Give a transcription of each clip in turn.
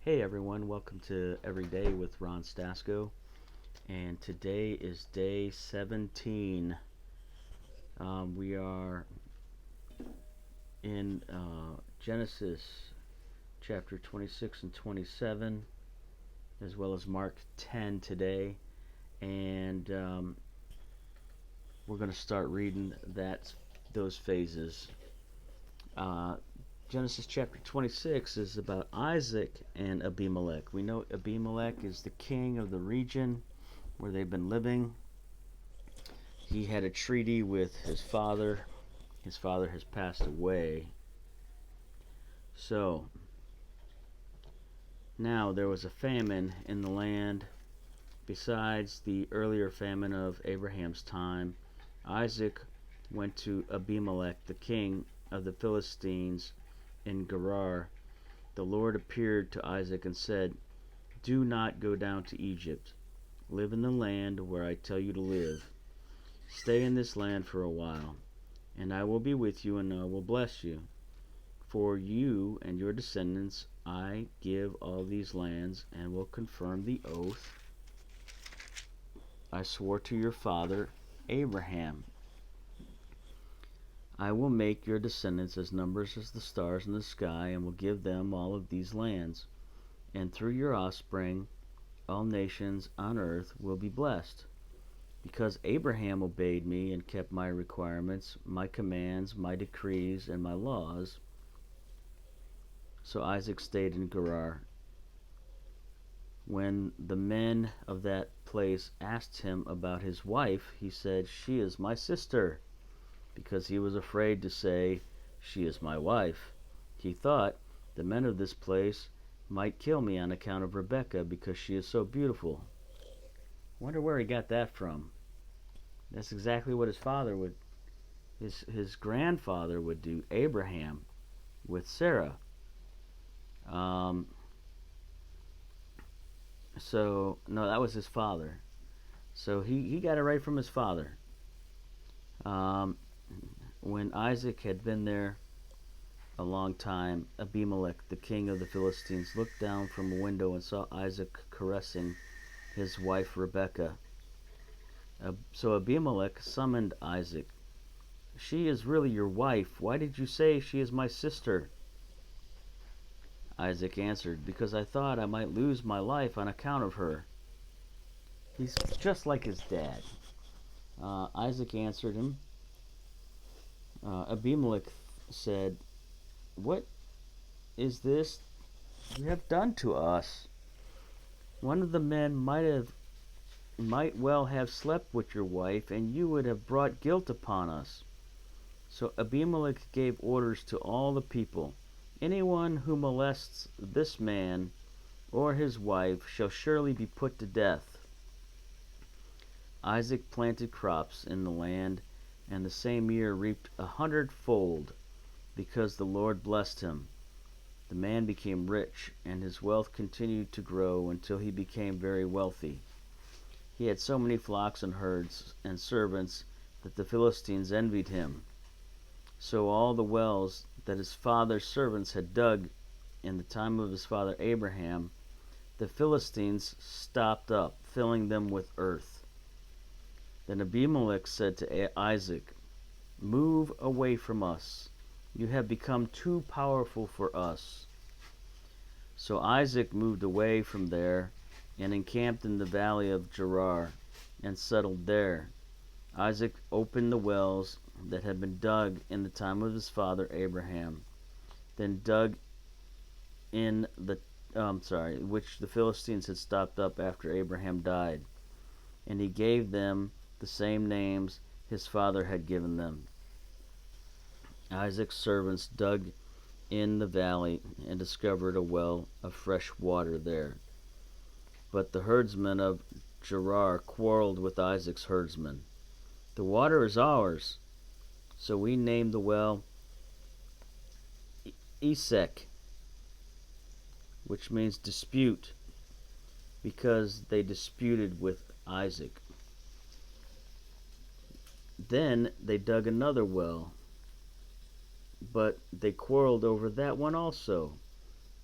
Hey everyone, welcome to Every Day with Ron Stasko, and today is day 17. We are in Genesis chapter 26 and 27, as well as Mark 10 today, and we're going to start reading those phases. Uh, Genesis chapter 26 is about Isaac and Abimelech. We know Abimelech is the king of the region where they've been living. He had a treaty with his father. His father has passed away. So, now there was a famine in the land. Besides the earlier famine of Abraham's time, Isaac went to Abimelech, the king of the Philistines, in Gerar. The Lord appeared to Isaac and said, "Do not go down to Egypt. Live in the land where I tell you to live. Stay in this land for a while, and I will be with you and I will bless you. For you and your descendants I give all these lands and will confirm the oath I swore to your father Abraham. I will make your descendants as numerous as the stars in the sky and will give them all of these lands. And through your offspring all nations on earth will be blessed. Because Abraham obeyed me and kept my requirements, my commands, my decrees, and my laws." So Isaac stayed in Gerar. When the men of that place asked him about his wife, he said, "She is my sister," because he was afraid to say, "She is my wife." He thought, "The men of this place might kill me on account of Rebekah because she is so beautiful." Wonder where he got that from. That's exactly what his grandfather would do, Abraham, with Sarah. Um, no, that was his father. So he got it right from his father. Um, when Isaac had been there a long time, Abimelech, the king of the Philistines, looked down from a window and saw Isaac caressing his wife Rebekah. So Abimelech summoned Isaac. "She is really your wife. Why did you say she is my sister?" Isaac answered, "Because I thought I might lose my life on account of her." He's just like his dad. Isaac answered him. Abimelech said, "What is this you have done to us? One of the men might well have slept with your wife, and you would have brought guilt upon us." So Abimelech gave orders to all the people, "Anyone who molests this man or his wife shall surely be put to death." Isaac planted crops in the land, and the same year reaped 100-fold, because the Lord blessed him. The man became rich, and his wealth continued to grow until he became very wealthy. He had so many flocks and herds and servants that the Philistines envied him. So all the wells that his father's servants had dug in the time of his father Abraham, the Philistines stopped up, filling them with earth. Then Abimelech said to Isaac, "Move away from us. You have become too powerful for us." So Isaac moved away from there and encamped in the valley of Gerar and settled there. Isaac opened the wells that had been dug in the time of his father Abraham, then dug in which the Philistines had stopped up after Abraham died, and he gave them the same names his father had given them. Isaac's servants dug in the valley and discovered a well of fresh water there. But the herdsmen of Gerar quarreled with Isaac's herdsmen. "The water is ours." So we named the well Esek, which means dispute, because they disputed with Isaac. Then they dug another well, but they quarreled over that one also,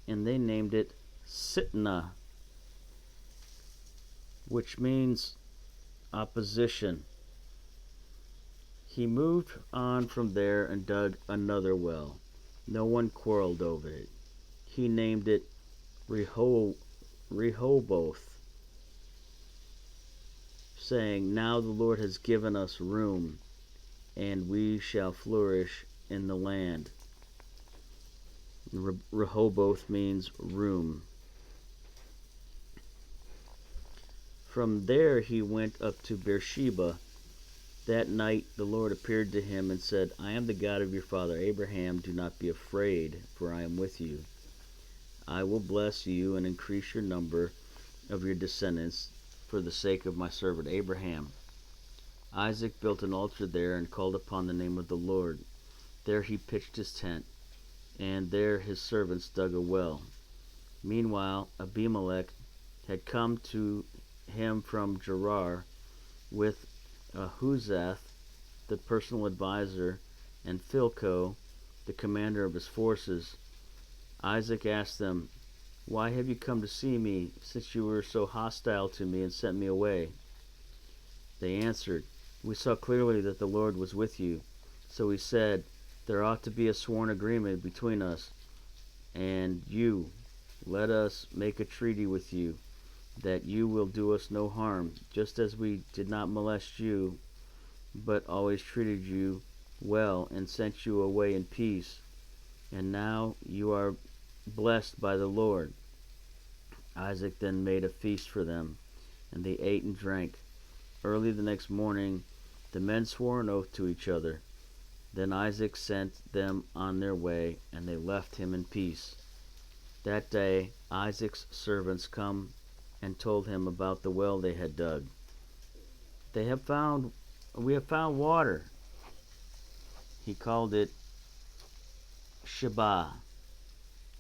and they named it Sitna, which means opposition. He moved on from there and dug another well. No one quarreled over it. He named it Rehoboth, saying, "Now the Lord has given us room, and we shall flourish in the land." Rehoboth means room. From there he went up to Beersheba. That night the Lord appeared to him and said, "I am the God of your father Abraham. Do not be afraid, for I am with you. I will bless you and increase your number of your descendants for the sake of my servant Abraham." Isaac built an altar there and called upon the name of the Lord. There he pitched his tent, and there his servants dug a well. Meanwhile, Abimelech had come to him from Gerar with Ahuzath, the personal advisor, and Philco, the commander of his forces. Isaac asked them, "Why have you come to see me, since you were so hostile to me and sent me away?" They answered, "We saw clearly that the Lord was with you." So he said, "There ought to be a sworn agreement between us and you. Let us make a treaty with you, that you will do us no harm, just as we did not molest you, but always treated you well and sent you away in peace. And now you are blessed by the Lord." Isaac then made a feast for them, and they ate and drank. Early the next morning, the men swore an oath to each other. Then Isaac sent them on their way, and they left him in peace. That day Isaac's servants come and told him about the well they had dug. "We have found water." He called it Sheba,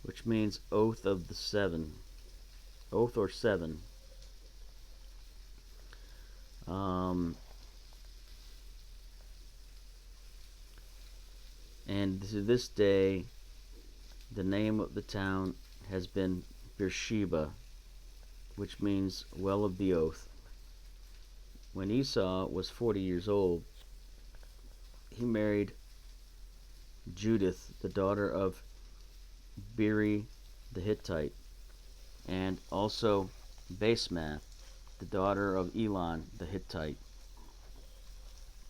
which means oath of the seven, oath or seven. And to this day, the name of the town has been Beersheba, which means well of the oath. When Esau was 40 years old, he married Judith, the daughter of Beri the Hittite, and also Basemath, the daughter of Elon the Hittite.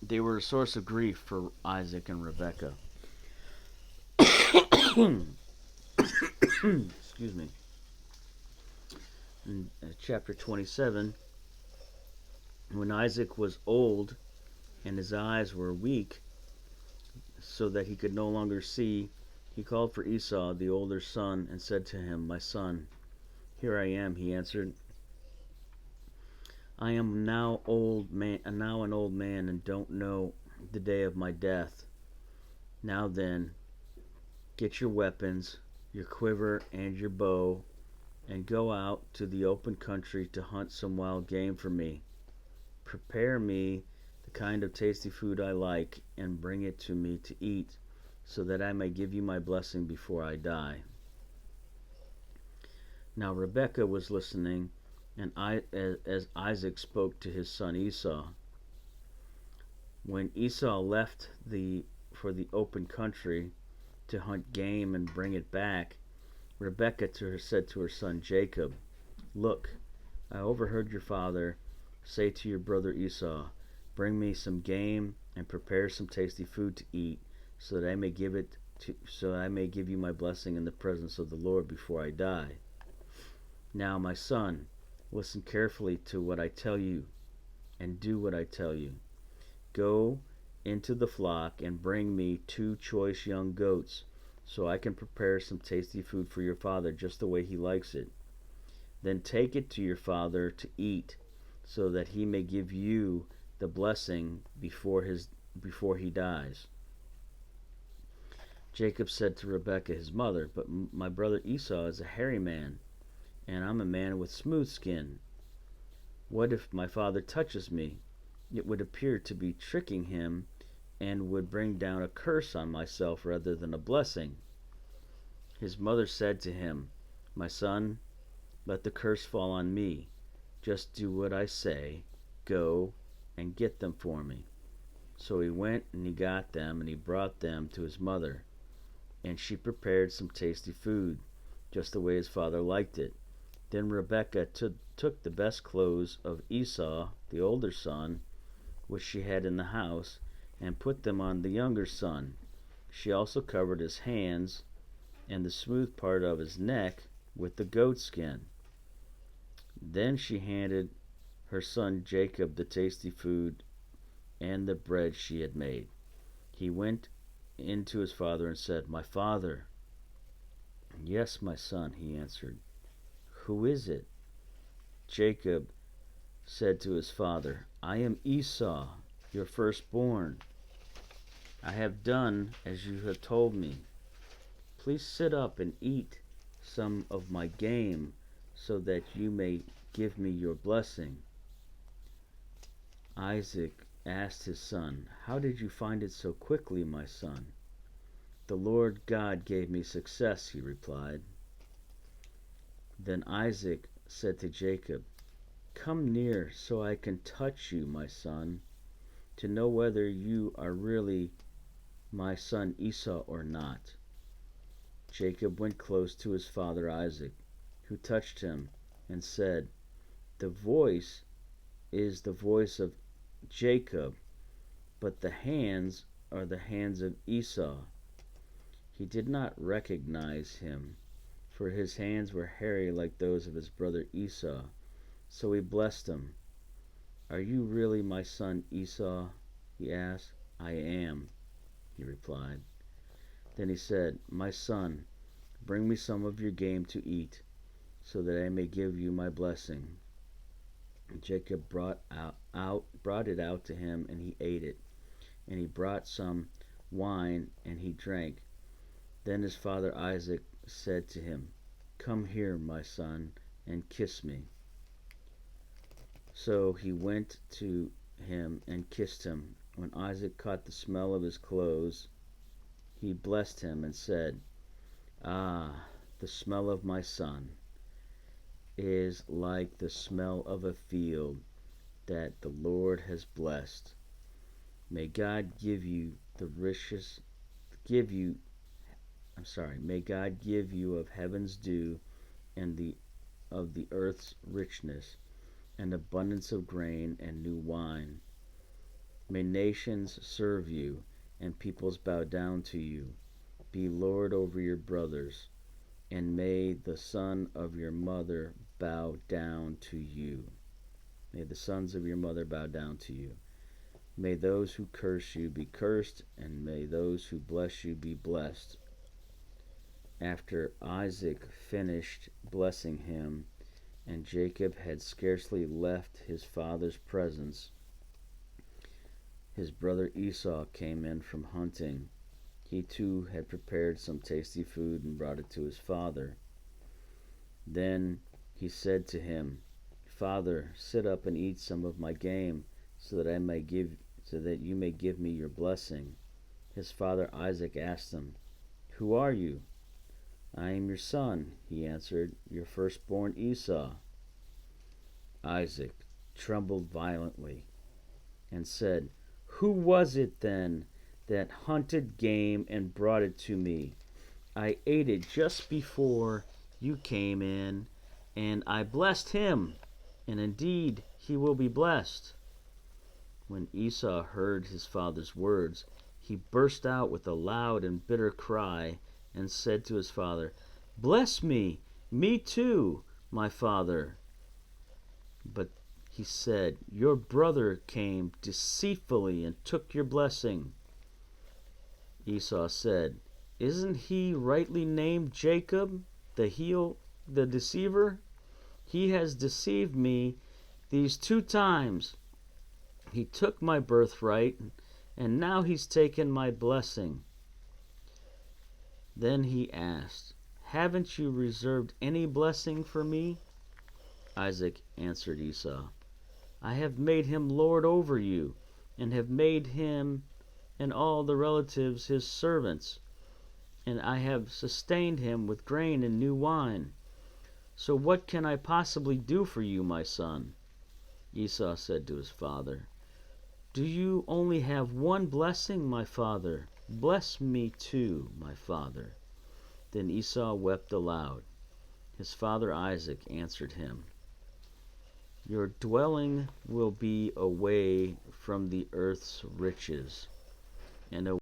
They were a source of grief for Isaac and Rebekah. Excuse me. In chapter 27, when Isaac was old and his eyes were weak, so that he could no longer see, he called for Esau, the older son, and said to him, "My son." "Here I am," he answered. "I am now an old man, and don't know the day of my death. Now then, get your weapons, your quiver and your bow, and go out to the open country to hunt some wild game for me. Prepare me the kind of tasty food I like, and bring it to me to eat, so that I may give you my blessing before I die." Now Rebekah was listening, and as Isaac spoke to his son Esau. When Esau left for the open country to hunt game and bring it back, Rebekah said to her son Jacob, "Look, I overheard your father say to your brother Esau, 'Bring me some game and prepare some tasty food to eat, so that I may give you my blessing in the presence of the Lord before I die.' Now, my son, listen carefully to what I tell you, and do what I tell you. Go into the flock and bring me 2 choice young goats, so I can prepare some tasty food for your father just the way he likes it. Then take it to your father to eat, so that he may give you the blessing before he dies." Jacob said to Rebekah his mother, "But my brother Esau is a hairy man, and I'm a man with smooth skin. What if my father touches me? It would appear to be tricking him, and would bring down a curse on myself rather than a blessing." His mother said to him, "My son, let the curse fall on me. Just do what I say. Go and get them for me." So he went and he got them, and he brought them to his mother. And she prepared some tasty food, just the way his father liked it. Then Rebekah took the best clothes of Esau, the older son, which she had in the house, and put them on the younger son. She also covered his hands and the smooth part of his neck with the goat skin. Then she handed her son Jacob the tasty food and the bread she had made. He went in to his father and said, "My father." "Yes, my son," he answered. "Who is it?" Jacob said to his father, "I am Esau, your firstborn. I have done as you have told me. Please sit up and eat some of my game so that you may give me your blessing." Isaac asked his son, "How did you find it so quickly, my son?" "The Lord God gave me success," he replied. Then Isaac said to Jacob, "Come near so I can touch you, my son, to know whether you are really my son Esau or not." Jacob went close to his father Isaac, who touched him and said, "The voice is the voice of Jacob, but the hands are the hands of Esau." He did not recognize him, for his hands were hairy like those of his brother Esau. So he blessed him. "Are you really my son Esau?" he asked. "I am," he replied. Then he said, "My son, bring me some of your game to eat, so that I may give you my blessing." And Jacob brought it out to him, and he ate it. And he brought some wine, and he drank. Then his father Isaac said to him, "Come here, my son, and kiss me." So he went to him and kissed him. When Isaac caught the smell of his clothes, he blessed him and said, "Ah, the smell of my son is like the smell of a field that the Lord has blessed. May God give you the richest, may God give you of heaven's dew and of the earth's richness, and abundance of grain and new wine. May nations serve you, and peoples bow down to you. Be Lord over your brothers, and may the son of your mother bow down to you. May the sons of your mother bow down to you. May those who curse you be cursed, and may those who bless you be blessed." After Isaac finished blessing him, and Jacob had scarcely left his father's presence, his brother Esau came in from hunting. He too had prepared some tasty food and brought it to his father. Then he said to him, "Father, sit up and eat some of my game, so that you may give me your blessing." His father Isaac asked him, "Who are you?" "I am your son," he answered, "your firstborn Esau." Isaac trembled violently and said, "Who was it then that hunted game and brought it to me? I ate it just before you came in, and I blessed him, and indeed he will be blessed." When Esau heard his father's words, he burst out with a loud and bitter cry and said to his father, "Bless me, me too, my father." But he said, "Your brother came deceitfully and took your blessing." Esau said, "Isn't he rightly named Jacob, the deceiver? He has deceived me these 2 times. He took my birthright, and now he's taken my blessing." Then he asked, "Haven't you reserved any blessing for me?" Isaac answered Esau, "I have made him lord over you, and have made him and all the relatives his servants, and I have sustained him with grain and new wine. So what can I possibly do for you, my son?" Esau said to his father, "Do you only have one blessing, my father? Bless me too, my father." Then Esau wept aloud. His father Isaac answered him, "Your dwelling will be away from the earth's riches, and